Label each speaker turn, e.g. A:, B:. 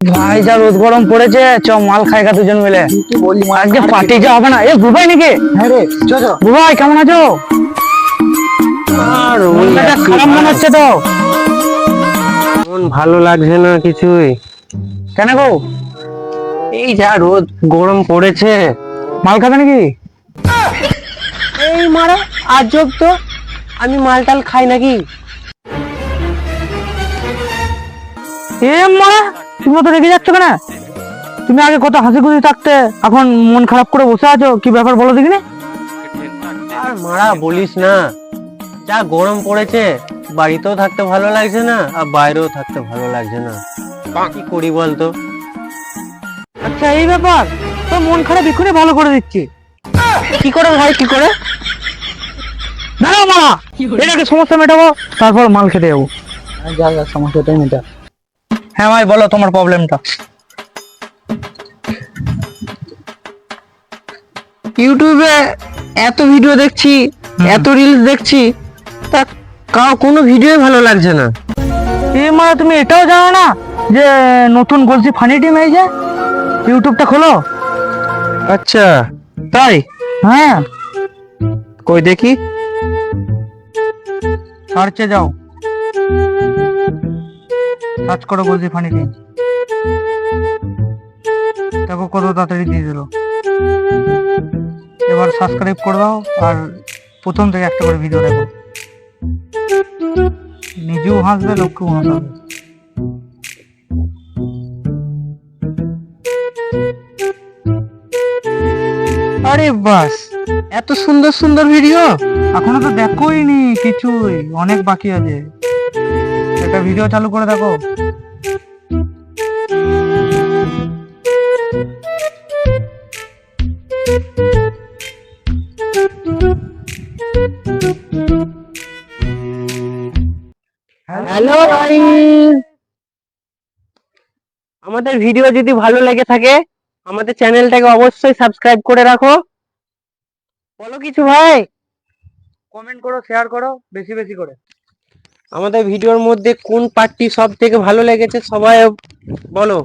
A: ভাই যা রোদ গরম পড়েছে, চ মাল খাই গা দুজন মিলে।
B: কি বললি
A: আজকে পার্টি যা হবে না। এ বুবাই নাকি?
B: হ্যাঁ রে, চ চ।
A: বুবাই কেমন আছো?
C: আর
A: মনটা খারাপ মনে হচ্ছে তো।
C: মন ভালো লাগছে না কিছুই।
A: কেন গো?
C: এই যা রোদ গরম পড়েছে।
A: মাল খাবে নাকি?
C: এই মারা আজব তো, আমি মালটাল খাই নাকি?
A: এ মা, তুমি তো রেগে যাচ্ছ কেন? তুমি আগে কত হাসি খুশি থাকতে, এখন মন খারাপ করে বসে আছো, কি ব্যাপার বলো দেখিনি?
C: আর মারা বলিস না, যা গরম পড়েছে, বাড়িতেও থাকতে ভালো লাগছে না আর বাইরেও থাকতে ভালো লাগছে না। কি করি বলতো?
A: আচ্ছা এই ব্যাপার, তো মন খারাপ এক্ষুনি ভালো করে দিচ্ছি।
C: কি করে ভাই, কি করে?
A: দাঁড়াও মা, এটাকে সমস্যা মেটাবো, তারপর মাল খেতে যাবো।
B: যা যা, সমস্যাটাই মেটা।
A: হ্যাঁ ভাই বলো তোমার প্রবলেমটা।
C: ইউটিউবে এত ভিডিও দেখছি, এত রিলস দেখছি, তা কোনো ভিডিও ভালো লাগছে না।
A: এ মা, তুমি এটাও জানো না যে নতুন গলসি ফানি টিম এই যে ইউটিউবটা খোলো?
C: আচ্ছা,
A: তাই? হ্যাঁ,
C: কই দেখি।
A: সার্চে যাও, সার্চ করো গলসি ফানি টিম, দেখো কত তাড়াতাড়ি দিয়ে দিল। এবার সাবস্ক্রাইব করে দাও আর প্রথম থেকে একটা করে ভিডিও দেখো, নিজেও হাসবে লোককেও হাসাবে।
C: আরে বাস, এত সুন্দর সুন্দর ভিডিও!
A: এখনো তো দেখোই নি কিছুই, অনেক বাকি আছে। একটা ভিডিও চালু করে দেখো।
C: হ্যালো আমাদের ভিডিও যদি ভালো লেগে থাকে, আমাদের চ্যানেলটাকে অবশ্যই সাবস্ক্রাইব করে রাখো। বলো কিছু ভাই।
A: কমেন্ট করো, শেয়ার করো বেশি বেশি করে।
C: আমাদের ভিডিওর মধ্যে কোন পার্টটি সব থেকে ভালো লেগেছে সবাই বলো।